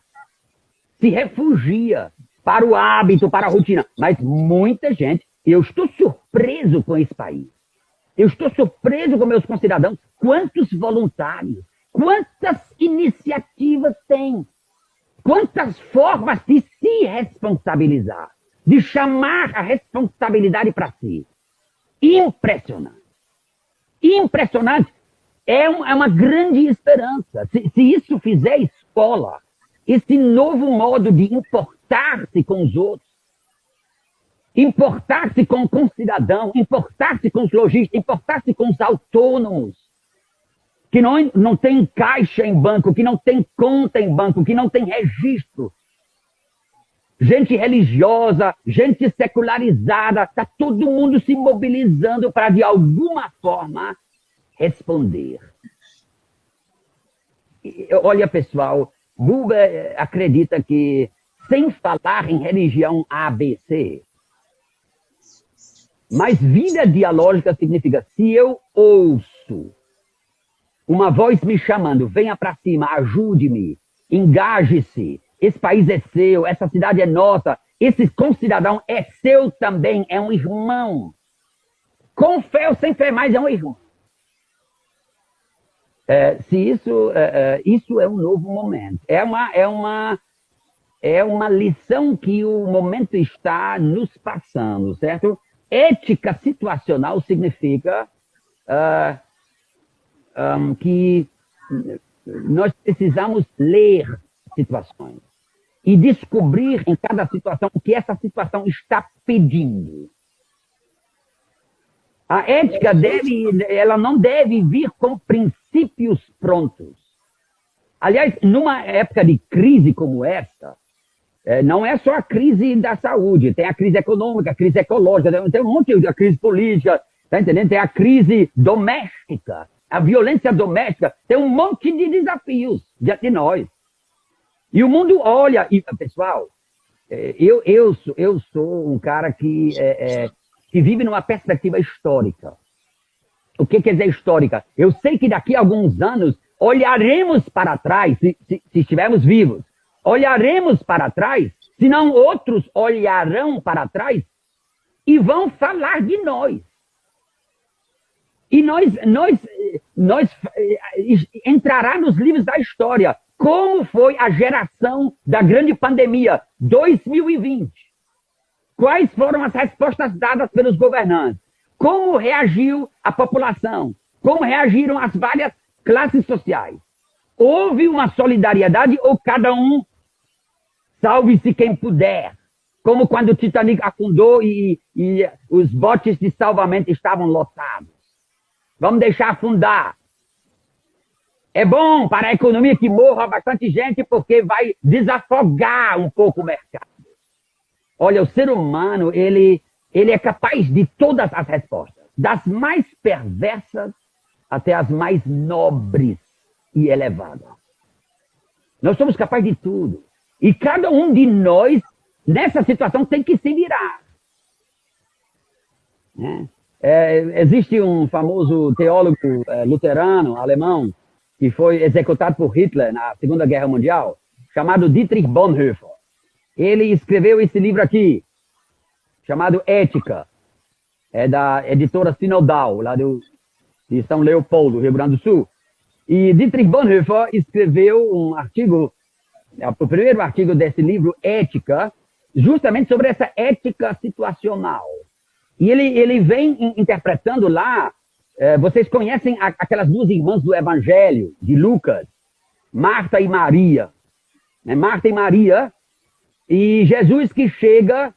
se refugia para o hábito, para a rotina. Mas muita gente, eu estou surpreso com esse país. Eu estou surpreso com meus concidadãos. Quantos voluntários, quantas iniciativas tem, quantas formas de se responsabilizar, de chamar a responsabilidade para si. Impressionante. Impressionante. É uma grande esperança. Se isso fizer escola, esse novo modo de importar-se com os outros, importar-se com o cidadão, importar-se com os lojistas, importar-se com os autônomos, que não tem caixa em banco, que não tem conta em banco, que não tem registro. Gente religiosa, gente secularizada, está todo mundo se mobilizando para, de alguma forma, responder. Olha, pessoal, Buber acredita que, sem falar em religião ABC, mas vida dialógica significa, se eu ouço uma voz me chamando, venha para cima, ajude-me, engaje-se, esse país é seu, essa cidade é nossa, esse concidadão é seu também, é um irmão. Com fé ou sem fé, mas é um irmão. Isso é um novo momento. É uma lição que o momento está nos passando, certo? Ética situacional significa que nós precisamos ler situações e descobrir em cada situação o que essa situação está pedindo. A ética ela não deve vir com princípios prontos. Aliás, numa época de crise como essa, não é só a crise da saúde, tem a crise econômica, a crise ecológica, tem um monte de crise política, tá entendendo? Tem a crise doméstica, a violência doméstica, tem um monte de desafios diante de nós. E o mundo olha, e pessoal, eu sou um cara que vive numa perspectiva histórica. O que quer dizer histórica? Eu sei que daqui a alguns anos olharemos para trás, se estivermos vivos, olharemos para trás, senão outros olharão para trás e vão falar de nós. E nós entrará nos livros da história. Como foi a geração da grande pandemia 2020? Quais foram as respostas dadas pelos governantes? Como reagiu a população? Como reagiram as várias classes sociais? Houve uma solidariedade ou cada um salve-se quem puder? Como quando o Titanic afundou e os botes de salvamento estavam lotados. Vamos deixar afundar. É bom para a economia que morra bastante gente porque vai desafogar um pouco o mercado. Olha, o ser humano, ele é capaz de todas as respostas, das mais perversas até as mais nobres e elevadas. Nós somos capazes de tudo. E cada um de nós, nessa situação, tem que se virar. né? Existe um famoso teólogo luterano, alemão, que foi executado por Hitler na Segunda Guerra Mundial, chamado Dietrich Bonhoeffer. Ele escreveu esse livro aqui, chamado Ética. É da editora Sinodal, lá de São Leopoldo, Rio Grande do Sul. E Dietrich Bonhoeffer escreveu um artigo, o primeiro artigo desse livro, Ética, justamente sobre essa ética situacional. E ele vem interpretando lá, vocês conhecem aquelas duas irmãs do Evangelho, de Lucas, Marta e Maria. Né? Marta e Maria, e Jesus que chega,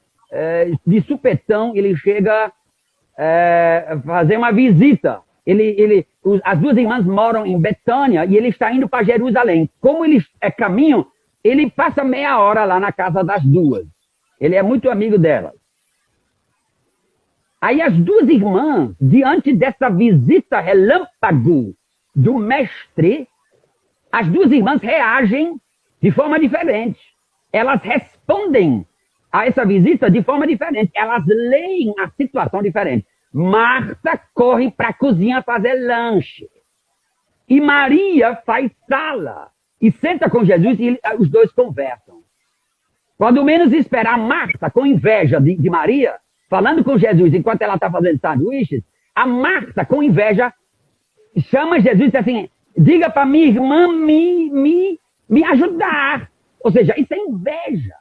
de supetão, ele chega fazer uma visita. As duas irmãs moram em Betânia e ele está indo para Jerusalém. Como ele caminho, ele passa meia hora lá na casa das duas. Ele é muito amigo delas. Aí as duas irmãs, diante dessa visita relâmpago do mestre, as duas irmãs reagem de forma diferente. Elas respondem a essa visita de forma diferente. Elas leem a situação diferente. Marta corre para a cozinha fazer lanche. E Maria faz sala. E senta com Jesus e os dois conversam. Quando menos esperar, Marta, com inveja de Maria, falando com Jesus enquanto ela está fazendo sanduíches, a Marta, com inveja, chama Jesus e diz assim, diga para minha irmã me ajudar. Ou seja, isso é inveja.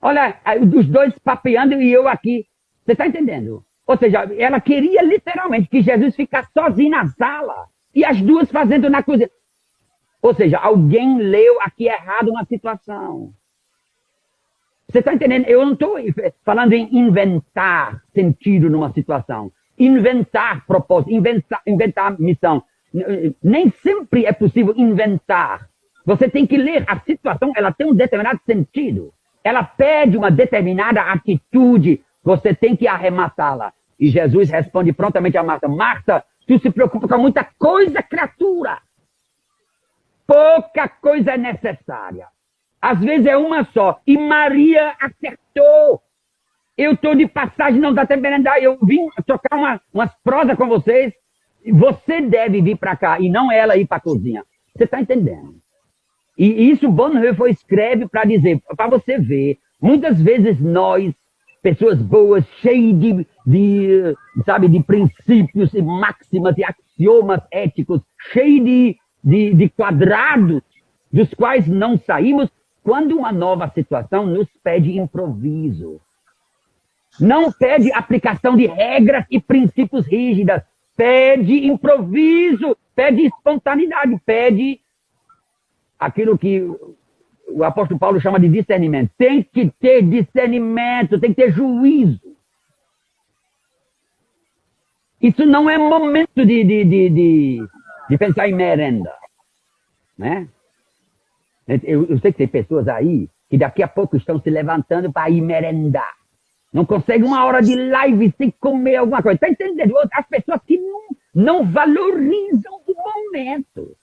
Olha, os dois papeando e eu aqui. Você está entendendo? Ou seja, ela queria literalmente que Jesus ficasse sozinho na sala e as duas fazendo na cozinha. Ou seja, alguém leu aqui errado uma situação. Você está entendendo? Eu não estou falando em inventar sentido numa situação. Inventar propósito, inventar missão. Nem sempre é possível inventar. Você tem que ler a situação, ela tem um determinado sentido. Ela pede uma determinada atitude. Você tem que arrematá-la. E Jesus responde prontamente a Marta, Marta, tu se preocupa com muita coisa, criatura. Pouca coisa é necessária. Às vezes é uma só. E Maria acertou. Eu estou de passagem, não dá tempo de andar. Eu vim trocar umas prosas com vocês. Você deve vir para cá e não ela ir para a cozinha. Você está entendendo? E isso Bonhoeffer escreve para dizer, para você ver, muitas vezes nós, pessoas boas, cheias de princípios e máximas e axiomas éticos, cheios de quadrados, dos quais não saímos, quando uma nova situação nos pede improviso. Não pede aplicação de regras e princípios rígidas. Pede improviso, pede espontaneidade, pede aquilo que o apóstolo Paulo chama de discernimento. Tem que ter discernimento, tem que ter juízo. Isso não é momento de pensar em merenda. Né? Eu sei que tem pessoas aí que daqui a pouco estão se levantando para ir merendar. Não consegue uma hora de live sem comer alguma coisa. Está entendendo? As pessoas que não valorizam o momento.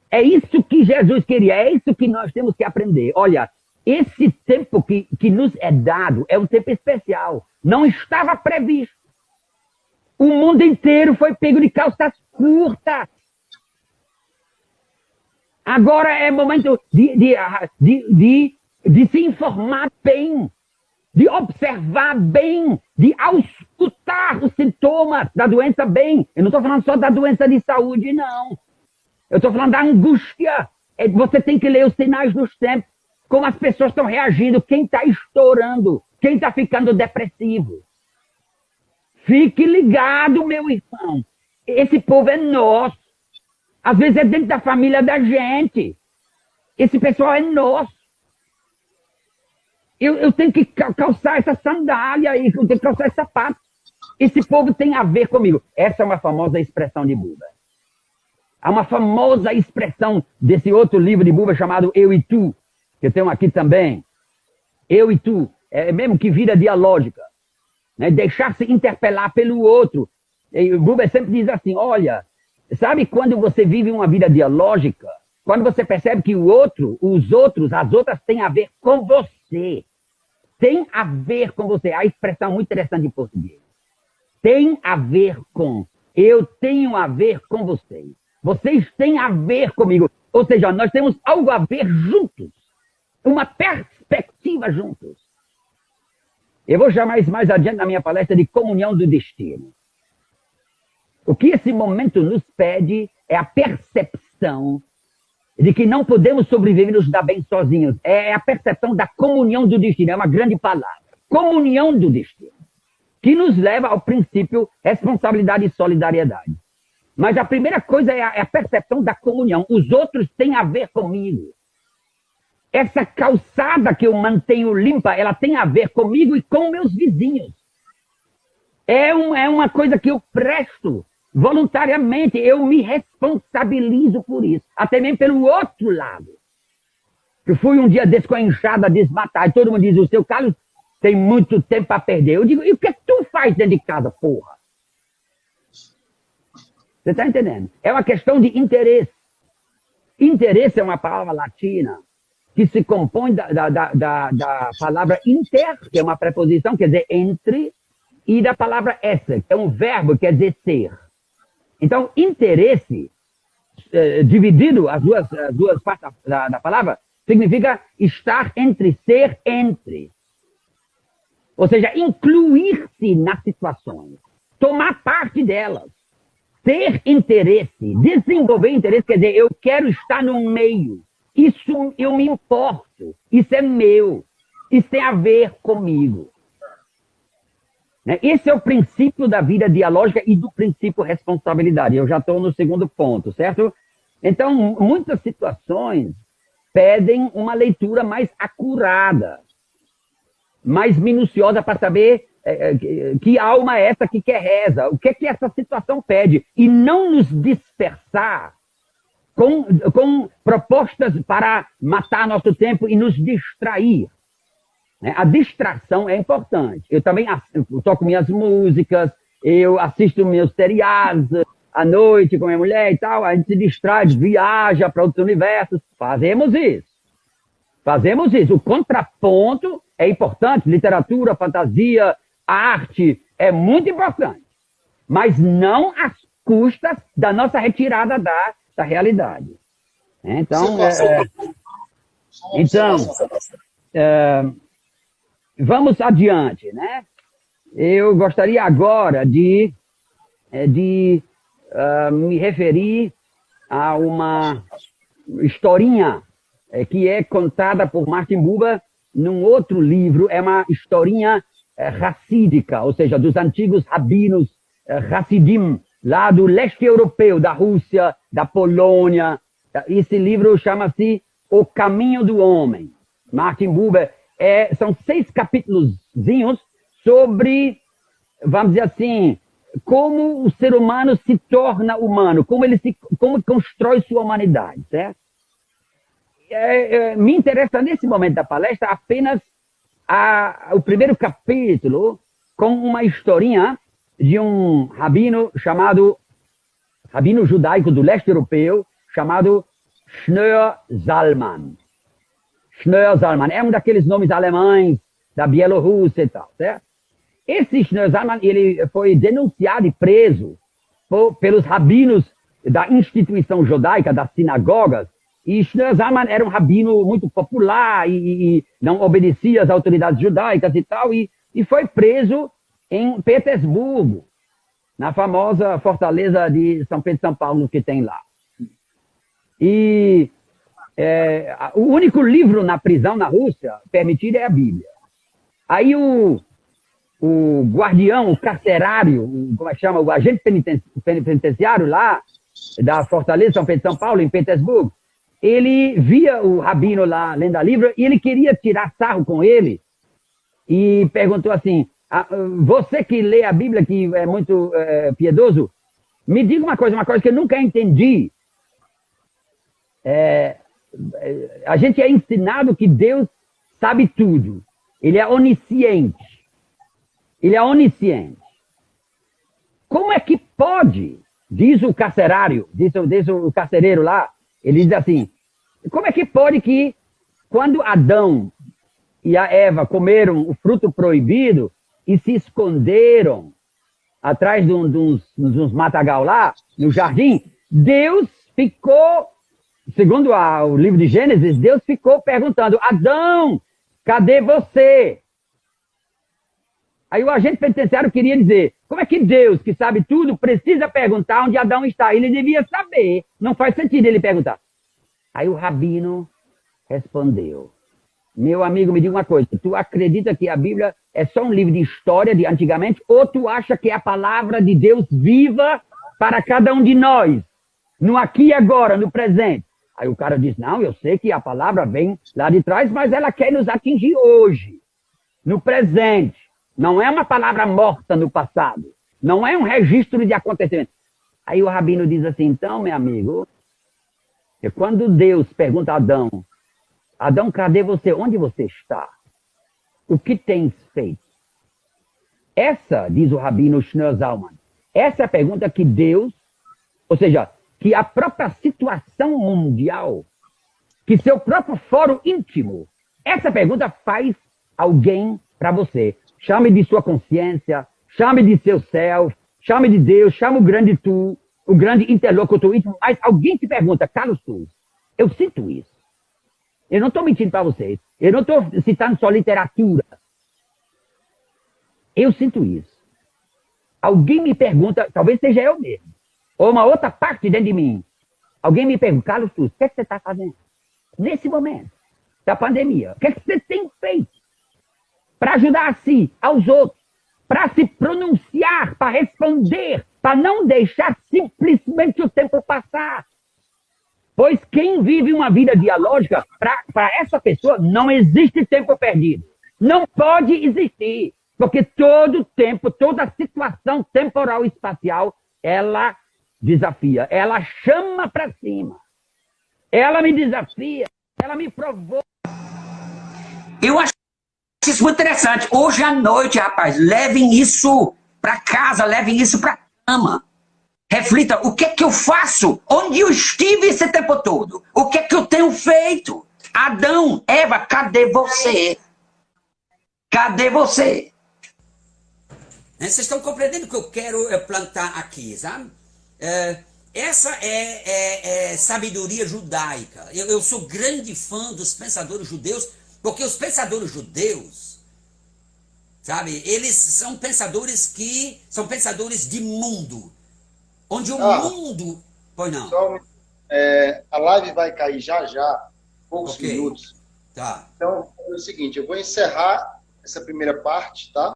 É isso que Jesus queria, é isso que nós temos que aprender. Olha, esse tempo que nos é dado é um tempo especial. Não estava previsto. O mundo inteiro foi pego de calças curtas. Agora é momento de se informar bem, de observar bem, de auscultar os sintomas da doença bem. Eu não estou falando só da doença de saúde, não. Eu estou falando da angústia. Você tem que ler os sinais dos tempos, como as pessoas estão reagindo, quem está estourando, quem está ficando depressivo. Fique ligado, meu irmão. Esse povo é nosso. Às vezes é dentro da família da gente. Esse pessoal é nosso. Eu tenho que calçar essa sandália, eu tenho que calçar esse sapato. Esse povo tem a ver comigo. Essa é uma famosa expressão de Buber. Há uma famosa expressão desse outro livro de Buber chamado Eu e Tu, que eu tenho aqui também. Eu e Tu. É mesmo que vida dialógica. Né? Deixar-se interpelar pelo outro. E Buber sempre diz assim, olha, sabe quando você vive uma vida dialógica? Quando você percebe que o outro, os outros, as outras têm a ver com você. Tem a ver com você. A expressão muito interessante em português. tem a ver com. Eu tenho a ver com vocês. Vocês têm a ver comigo. Ou seja, nós temos algo a ver juntos. Uma perspectiva juntos. Eu vou chamar isso mais adiante na minha palestra de comunhão do destino. O que esse momento nos pede é a percepção de que não podemos sobreviver e nos dar bem sozinhos. É a percepção da comunhão do destino. É uma grande palavra. Comunhão do destino. Que nos leva ao princípio responsabilidade e solidariedade. Mas a primeira coisa é a percepção da comunhão. Os outros têm a ver comigo. Essa calçada que eu mantenho limpa, ela tem a ver comigo e com meus vizinhos. É uma coisa que eu presto voluntariamente. Eu me responsabilizo por isso. Até mesmo pelo outro lado. Eu fui um dia desse com a enxada desmatar. E todo mundo diz, o seu Carlos tem muito tempo para perder. Eu digo, e o que tu faz dentro de casa, porra? Você está entendendo? É uma questão de interesse. Interesse é uma palavra latina que se compõe da palavra inter, que é uma preposição, quer dizer entre, e da palavra esse, que é um verbo, quer dizer ser. Então, interesse, dividido, as duas partes da palavra, significa estar entre, ser entre. Ou seja, incluir-se nas situações, tomar parte delas. Ter interesse, desenvolver interesse, quer dizer, eu quero estar no meio. Isso eu me importo. Isso é meu. Isso tem a ver comigo. Esse é o princípio da vida dialógica e do princípio responsabilidade. Eu já estou no segundo ponto, certo? Então, muitas situações pedem uma leitura mais acurada, mais minuciosa para saber que alma é essa que quer reza, o que é que essa situação pede, e não nos dispersar com propostas para matar nosso tempo e nos distrair. A distração é importante. Eu também toco minhas músicas, eu assisto meus seriados à noite com minha mulher e tal, a gente se distrai, viaja para outros universos, fazemos isso. Fazemos isso. O contraponto é importante, literatura, fantasia, arte, é muito importante. Mas não às custas da nossa retirada da realidade. Então, vamos adiante, né? Eu gostaria agora de me referir a uma historinha que é contada por Martin Buber num outro livro. É uma historinha racídica, ou seja, dos antigos rabinos Hassidim, lá do leste europeu, da Rússia, da Polônia. Esse livro chama-se O Caminho do Homem. Martin Buber. São 6 capítulozinhos vamos dizer assim, como o ser humano se torna humano, como constrói sua humanidade, certo? Me interessa nesse momento da palestra apenas o primeiro capítulo com uma historinha de um rabino judaico do leste europeu, chamado Schneur Zalman. Schneur Zalman é um daqueles nomes alemães da Bielorrússia e tal, certo? Esse Schneur Zalman, ele foi denunciado e preso pelos rabinos da instituição judaica, das sinagogas, e Schneur Zalman era um rabino muito popular e não obedecia às autoridades judaicas e tal, e foi preso em Petersburgo, na famosa fortaleza de São Pedro e São Paulo que tem lá. E o único livro na prisão na Rússia permitido é a Bíblia. Aí o guardião, o carcerário, como é que chama? O agente penitenciário lá da fortaleza São Pedro e São Paulo, em Petersburgo, ele via o rabino lá lendo a Bíblia e ele queria tirar sarro com ele e perguntou assim: você que lê a Bíblia, que é muito piedoso, me diga uma coisa que eu nunca entendi. A gente é ensinado que Deus sabe tudo. Ele é onisciente. Ele é onisciente. Como é que pode, diz o carcerário, diz o carcereiro lá, ele diz assim, como é que pode que quando Adão e a Eva comeram o fruto proibido e se esconderam atrás de uns matagal lá, no jardim, Deus ficou, segundo o livro de Gênesis, Deus ficou perguntando, Adão, cadê você? Aí o agente penitenciário queria dizer, como é que Deus, que sabe tudo, precisa perguntar onde Adão está? Ele devia saber, não faz sentido ele perguntar. Aí o rabino respondeu, meu amigo, me diga uma coisa, tu acredita que a Bíblia é só um livro de história de antigamente, ou tu acha que é a palavra de Deus viva para cada um de nós, no aqui e agora, no presente? Aí o cara diz, não, eu sei que a palavra vem lá de trás, mas ela quer nos atingir hoje, no presente. Não é uma palavra morta no passado. Não é um registro de acontecimento. Aí o rabino diz assim, então, meu amigo, quando Deus pergunta a Adão, Adão, cadê você? Onde você está? O que tens feito? Essa, diz o rabino Schneur Zalman, essa é a pergunta que Deus, ou seja, que a própria situação mundial, que seu próprio fórum íntimo, essa pergunta faz alguém para você. Chame de sua consciência, chame de seu self, chame de Deus, chame o grande tu, o grande interlocutor íntimo, mas alguém te pergunta, Carlos Cruz, eu sinto isso. Eu não estou mentindo para vocês. Eu não estou citando só literatura. Eu sinto isso. Alguém me pergunta, talvez seja eu mesmo, ou uma outra parte dentro de mim. Alguém me pergunta, Carlos Cruz, o que é que você está fazendo? Nesse momento da pandemia, o que é que você tem feito para ajudar a si, aos outros, para se pronunciar, para responder, para não deixar simplesmente o tempo passar? Pois quem vive uma vida dialógica, para essa pessoa, não existe tempo perdido. Não pode existir. Porque todo tempo, toda situação temporal e espacial, ela desafia. Ela chama para cima. Ela me desafia. Ela me provoca. Eu acho isso muito interessante. Hoje à noite, rapaz, levem isso para casa, levem isso para cama. Reflita, o que é que eu faço? Onde eu estive esse tempo todo? O que é que eu tenho feito? Adão, Eva, cadê você? Cadê você? Vocês estão compreendendo o que eu quero plantar aqui, sabe? Essa é sabedoria judaica. Eu sou grande fã dos pensadores judeus, porque os pensadores judeus, sabe, eles são pensadores que são pensadores de mundo. Onde o mundo... Pois não. A live vai cair já, poucos minutos. Tá. Então, é o seguinte, eu vou encerrar essa primeira parte, tá?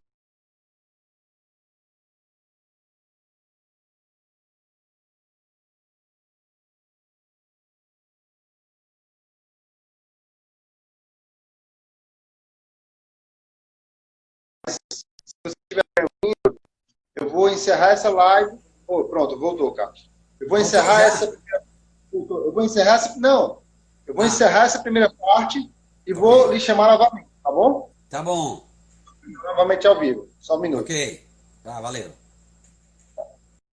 Se você estiver ouvindo, eu vou encerrar essa live. Oh, pronto, voltou, Carlos. Eu vou encerrar essa primeira parte e vou lhe chamar novamente, tá bom? Tá bom. Novamente ao vivo. Só um minuto. Ok. Tá, valeu.